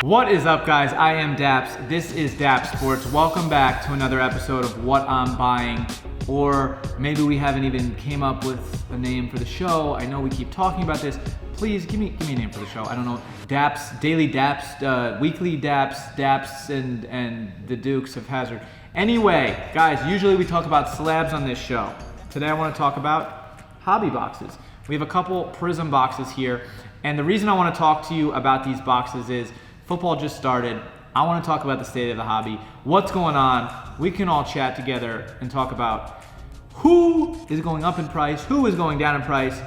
What is up, guys? I am Dappz. This is Dappz Sports. Welcome back to another episode of What I'm Buying, or maybe we haven't even came up with a name for the show. I know we keep talking about this. Please give me a name for the show. I don't know. Dappz, Daily Dappz, Weekly Dappz, and the Dukes of Hazzard. Anyway, guys, usually we talk about slabs on this show. Today I want to talk about hobby boxes. We have a couple Prism boxes here, and the reason I want to talk to you about these boxes is football just started. I want to talk about the state of the hobby, what's going on. We can all chat together and talk about who is going up in price, who is going down in price,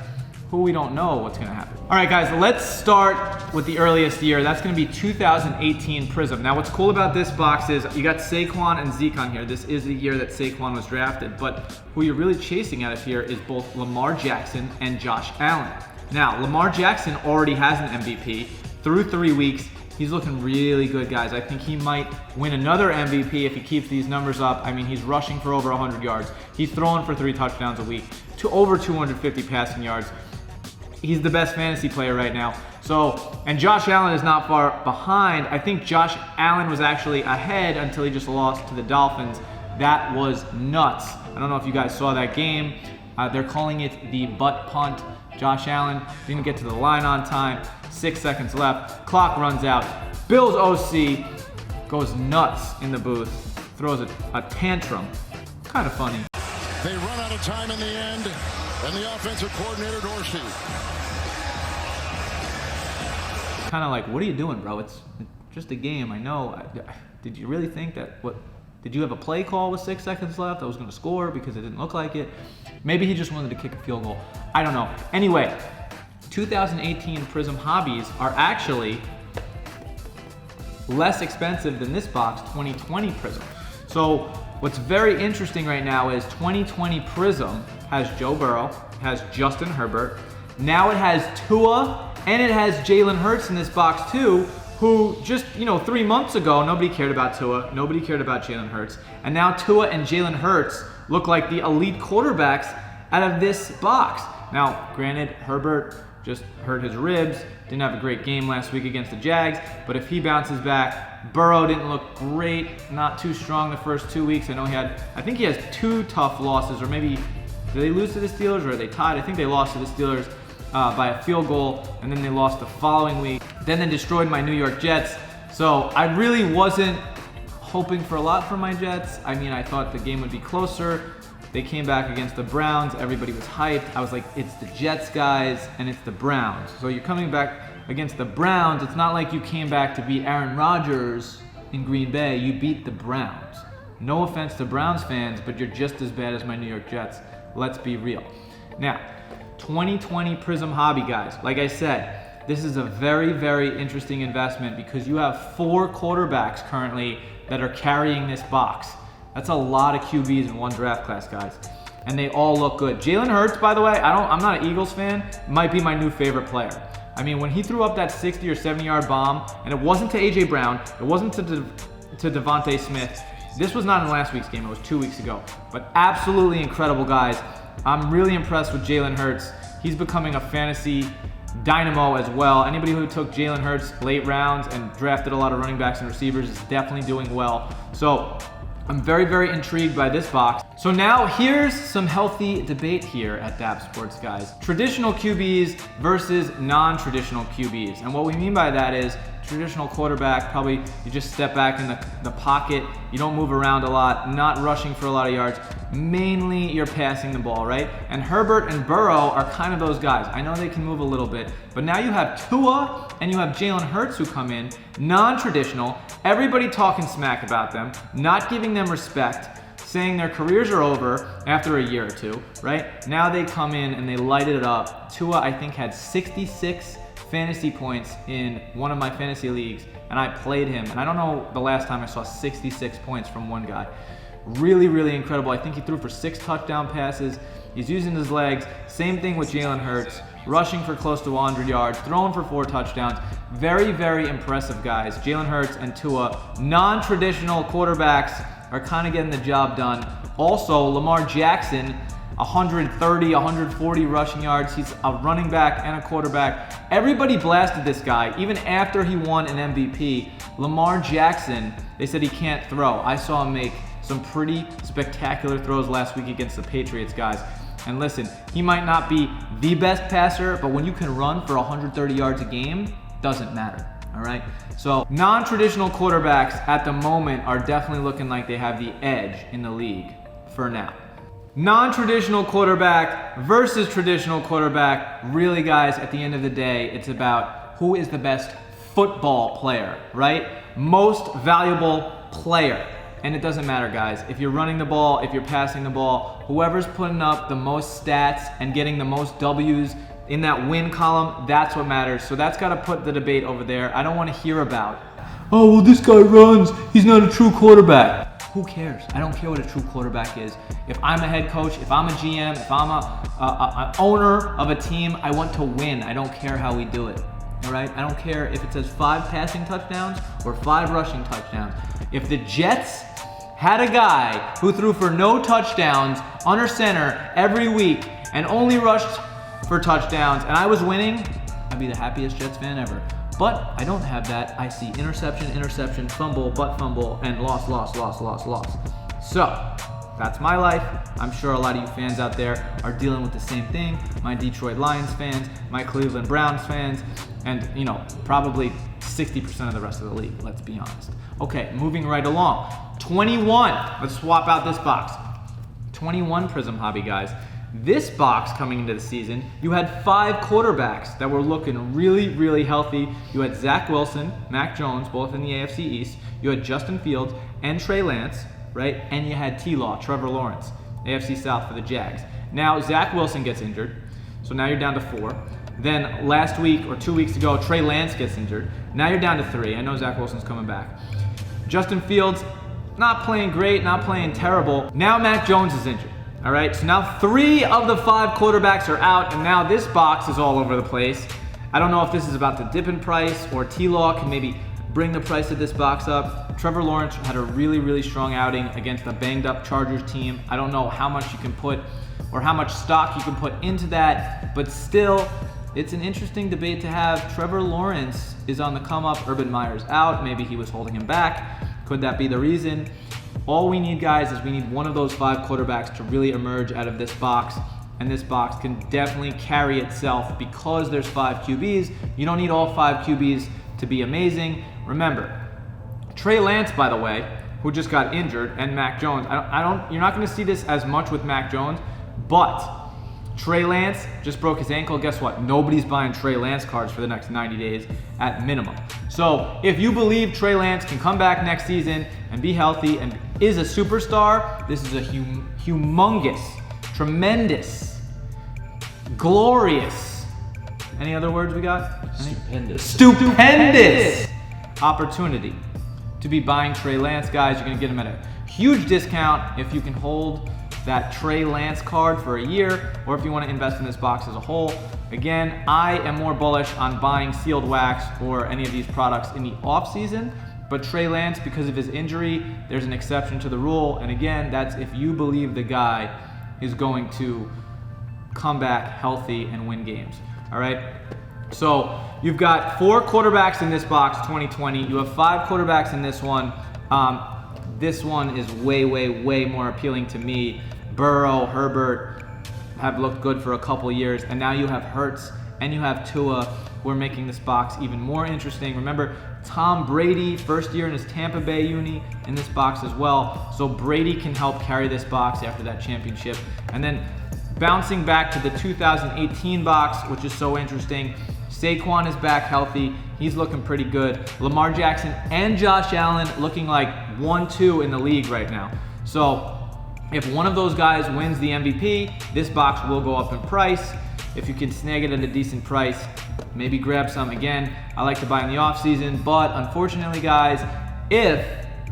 who we don't know what's going to happen. All right, guys, let's start with the earliest year. That's going to be 2018 Prism. Now, what's cool about this box is you got Saquon and Zeke on here. This is the year that Saquon was drafted, but who you're really chasing out of here is both Lamar Jackson and Josh Allen. Now, Lamar Jackson already has an MVP through 3 weeks. He's looking really good, guys. I think he might win another MVP if he keeps these numbers up. I mean, he's rushing for over 100 yards. He's throwing for 3 touchdowns a week, to over 250 passing yards. He's the best fantasy player right now. So, and Josh Allen is not far behind. I think Josh Allen was actually ahead until he just lost to the Dolphins. That was nuts. I don't know if you guys saw that game. They're calling it the butt punt. Josh Allen didn't get to the line on time. 6 seconds left. Clock runs out. Bills OC goes nuts in the booth. Throws a tantrum. Kind of funny. They run out of time in the end, and the offensive coordinator, Dorsey. Kind of like, what are you doing, bro? It's just a game. I know. Did you really think that? Did you have a play call with 6 seconds left? I was going to score because it didn't look like it. Maybe he just wanted to kick a field goal. I don't know. Anyway, 2018 Prism hobbies are actually less expensive than this box, 2020 Prism. So what's very interesting right now is 2020 Prism has Joe Burrow, has Justin Herbert. Now it has Tua, and it has Jalen Hurts in this box too, who just, 3 months ago, nobody cared about Tua, nobody cared about Jalen Hurts. And now Tua and Jalen Hurts look like the elite quarterbacks out of this box. Now, granted, Herbert just hurt his ribs, didn't have a great game last week against the Jags, but if he bounces back, Burrow didn't look great, not too strong the first 2 weeks. I think he has 2 tough losses, or maybe, did they lose to the Steelers or are they tied? I think they lost to the Steelers by a field goal, and then they lost the following week. Then they destroyed my New York Jets. So I really wasn't hoping for a lot from my Jets. I mean, I thought the game would be closer. They came back against the Browns. Everybody was hyped. I was like, it's the Jets, guys, and it's the Browns. So you're coming back against the Browns. It's not like you came back to beat Aaron Rodgers in Green Bay. You beat the Browns. No offense to Browns fans, but you're just as bad as my New York Jets. Let's be real. Now, 2020 Prism hobby, guys. Like I said, this is a very, very interesting investment because you have 4 quarterbacks currently that are carrying this box. That's a lot of QBs in one draft class, guys. And they all look good. Jalen Hurts, by the way, I'm not an Eagles fan, might be my new favorite player. I mean, when he threw up that 60 or 70-yard bomb, and it wasn't to A.J. Brown, it wasn't to Devontae Smith. This was not in last week's game, it was 2 weeks ago. But absolutely incredible, guys. I'm really impressed with Jalen Hurts. He's becoming a fantasy dynamo as well. Anybody who took Jalen Hurts late rounds and drafted a lot of running backs and receivers is definitely doing well. So I'm very, very intrigued by this box. So now here's some healthy debate here at Dappz Sports, guys. Traditional QBs versus non-traditional QBs. And what we mean by that is traditional quarterback, probably you just step back in the pocket, you don't move around a lot, not rushing for a lot of yards. Mainly you're passing the ball, right? And Herbert and Burrow are kind of those guys. I know they can move a little bit, but now you have Tua and you have Jalen Hurts who come in, non-traditional, everybody talking smack about them, not giving them respect, saying their careers are over after a year or two, right? Now they come in and they lighted it up. Tua, I think, had 66 fantasy points in one of my fantasy leagues, and I played him, and I don't know the last time I saw 66 points from one guy. Really, really incredible. I think he threw for 6 touchdown passes. He's using his legs. Same thing with Jalen Hurts, rushing for close to 100 yards, throwing for 4 touchdowns. Very, very impressive, guys. Jalen Hurts and Tua, non-traditional quarterbacks, are kind of getting the job done. Also, Lamar Jackson 130, 140 rushing yards. He's a running back and a quarterback. Everybody blasted this guy, even after he won an MVP. Lamar Jackson, they said he can't throw. I saw him make some pretty spectacular throws last week against the Patriots, guys. And listen, he might not be the best passer, but when you can run for 130 yards a game, doesn't matter, all right? So non-traditional quarterbacks at the moment are definitely looking like they have the edge in the league for now. Non-traditional quarterback versus traditional quarterback. Really, guys, at the end of the day, it's about who is the best football player, right? Most valuable player. And it doesn't matter, guys. If you're running the ball, if you're passing the ball, whoever's putting up the most stats and getting the most W's in that win column, that's what matters. So that's got to put the debate over there. I don't want to hear about, oh, well, this guy runs. He's not a true quarterback. Who cares? I don't care what a true quarterback is. If I'm a head coach, if I'm a GM, if I'm an owner of a team, I want to win. I don't care how we do it. All right? I don't care if it says 5 passing touchdowns or 5 rushing touchdowns. If the Jets had a guy who threw for no touchdowns under center every week and only rushed for touchdowns and I was winning, I'd be the happiest Jets fan ever. But I don't have that. I see interception, interception, fumble, butt fumble, and loss. So that's my life. I'm sure a lot of you fans out there are dealing with the same thing. My Detroit Lions fans, my Cleveland Browns fans, and probably 60% of the rest of the league, let's be honest. Okay, moving right along. 21, let's swap out this box. 21 Prism Hobby, guys. This box coming into the season, you had 5 quarterbacks that were looking really, really healthy. You had Zach Wilson, Mac Jones, both in the AFC East. You had Justin Fields and Trey Lance, right? And you had T-Law, Trevor Lawrence, AFC South for the Jags. Now, Zach Wilson gets injured, so now you're down to 4. Then last week or 2 weeks ago, Trey Lance gets injured. Now you're down to 3. I know Zach Wilson's coming back. Justin Fields, not playing great, not playing terrible. Now Mac Jones is injured. All right, so now 3 of the 5 quarterbacks are out, and now this box is all over the place. I don't know if this is about to dip in price or T-Law can maybe bring the price of this box up. Trevor Lawrence had a really, really strong outing against a banged-up Chargers team. I don't know how much you can put or how much stock you can put into that, but still, it's an interesting debate to have. Trevor Lawrence is on the come-up. Urban Meyer's out. Maybe he was holding him back. Could that be the reason? All we need, guys, is we need one of those 5 quarterbacks to really emerge out of this box, and this box can definitely carry itself because there's 5 QBs. You don't need all 5 QBs to be amazing. Remember, Trey Lance, by the way, who just got injured, and Mac Jones. You're not going to see this as much with Mac Jones, but Trey Lance just broke his ankle. Guess what? Nobody's buying Trey Lance cards for the next 90 days at minimum. So if you believe Trey Lance can come back next season and be healthy and is a superstar, this is a humongous, tremendous, glorious, any other words we got? Stupendous opportunity to be buying Trey Lance, guys. You're going to get him at a huge discount if you can hold that Trey Lance card for a year, or if you want to invest in this box as a whole. Again, I am more bullish on buying sealed wax or any of these products in the off season, but Trey Lance, because of his injury, there's an exception to the rule. And again, that's if you believe the guy is going to come back healthy and win games. All right. So you've got 4 quarterbacks in this box, 2020. You have 5 quarterbacks in this one. This one is way, way, way more appealing to me. Burrow, Herbert have looked good for a couple years, and now you have Hurts and you have Tua, who are making this box even more interesting. Remember, Tom Brady, first year in his Tampa Bay uni, in this box as well. So Brady can help carry this box after that championship. And then bouncing back to the 2018 box, which is so interesting. Saquon is back healthy. He's looking pretty good. Lamar Jackson and Josh Allen looking like 1-2 in the league right now. So if one of those guys wins the MVP, this box will go up in price. If you can snag it at a decent price, maybe grab some. Again, I like to buy in the off season, but unfortunately, guys, if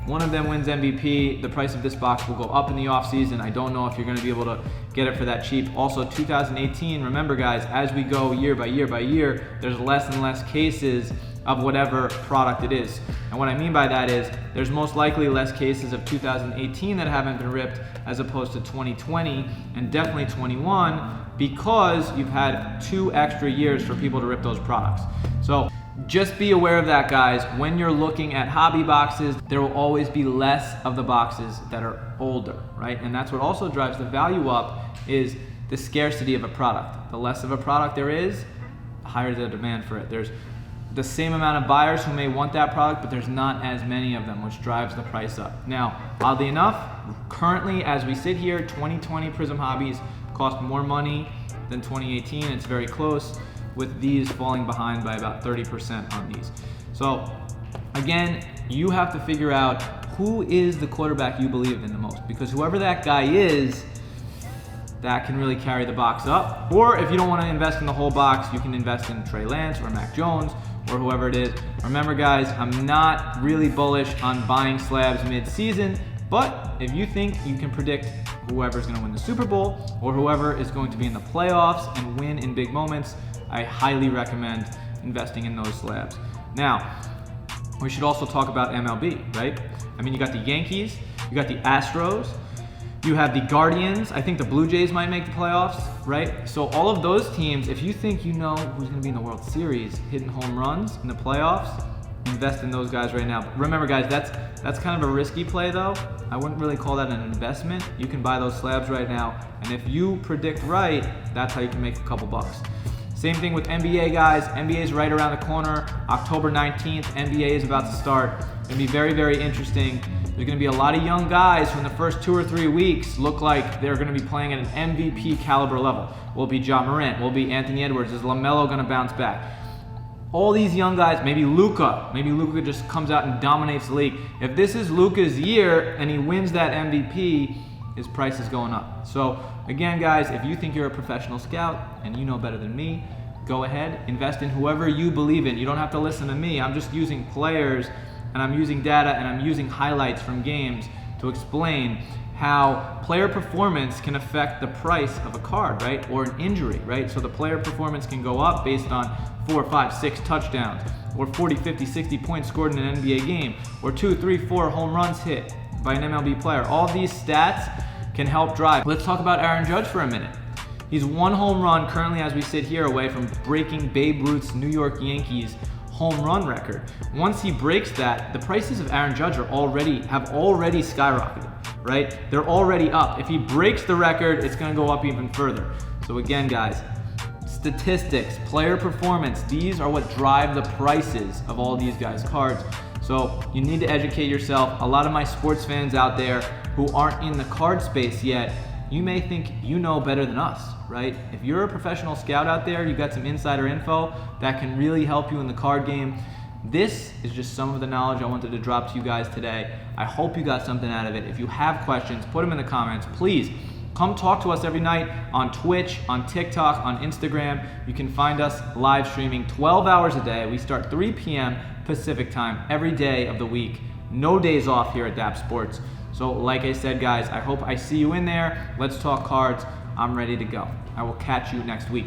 one of them wins MVP, the price of this box will go up in the off season. I don't know if you're going to be able to get it for that cheap. Also, 2018, remember, guys, as we go year by year by year, there's less and less cases of whatever product it is. And what I mean by that is there's most likely less cases of 2018 that haven't been ripped as opposed to 2020 and definitely 21 because you've had 2 extra years for people to rip those products. So just be aware of that, guys. When you're looking at hobby boxes, there will always be less of the boxes that are older, right? And that's what also drives the value up is the scarcity of a product. The less of a product there is, the higher the demand for it. There's the same amount of buyers who may want that product, but there's not as many of them, which drives the price up. Now, oddly enough, currently as we sit here, 2020 Prizm Hobbies cost more money than 2018. It's very close, with these falling behind by about 30% on these. So again, you have to figure out who is the quarterback you believe in the most, because whoever that guy is, that can really carry the box up. Or if you don't want to invest in the whole box, you can invest in Trey Lance or Mac Jones or whoever it is. Remember guys, I'm not really bullish on buying slabs mid-season, but if you think you can predict whoever's going to win the Super Bowl or whoever is going to be in the playoffs and win in big moments, I highly recommend investing in those slabs. Now, we should also talk about MLB, right? I mean, you got the Yankees, you got the Astros, you have the Guardians. I think the Blue Jays might make the playoffs, right? So all of those teams, if you think you know who's going to be in the World Series, hitting home runs in the playoffs, invest in those guys right now. But remember, guys, that's kind of a risky play, though. I wouldn't really call that an investment. You can buy those slabs right now, and if you predict right, that's how you can make a couple bucks. Same thing with NBA, guys. NBA is right around the corner. October 19th, NBA is about to start. It's going to be very, very interesting. There's going to be a lot of young guys who in the first 2 or 3 weeks look like they're going to be playing at an MVP caliber level. Will it be Ja Morant? Will it be Anthony Edwards? Is LaMelo going to bounce back? All these young guys, maybe Luka just comes out and dominates the league. If this is Luka's year and he wins that MVP, his price is going up. So again, guys, if you think you're a professional scout and you know better than me, go ahead, invest in whoever you believe in. You don't have to listen to me. I'm just using players and I'm using data and I'm using highlights from games to explain how player performance can affect the price of a card, right? Or an injury, right? So the player performance can go up based on 4, 5, 6 touchdowns, or 40, 50, 60 points scored in an NBA game, or 2, 3, 4 home runs hit by an MLB player. All these stats can help drive. Let's talk about Aaron Judge for a minute. He's 1 home run currently as we sit here away from breaking Babe Ruth's New York Yankees home run record. Once he breaks that, the prices of Aaron Judge have already skyrocketed, right? They're already up. If he breaks the record, it's gonna go up even further. So again, guys, statistics, player performance, these are what drive the prices of all these guys' cards. So you need to educate yourself. A lot of my sports fans out there who aren't in the card space yet, you may think you know better than us, right? If you're a professional scout out there, you got some insider info that can really help you in the card game. This is just some of the knowledge I wanted to drop to you guys today. I hope you got something out of it. If you have questions, put them in the comments. Please come talk to us every night on Twitch, on TikTok, on Instagram. You can find us live streaming 12 hours a day. We start 3 p.m. Pacific time every day of the week. No days off here at Dappz Sports. So like I said, guys, I hope I see you in there. Let's talk cards. I'm ready to go. I will catch you next week.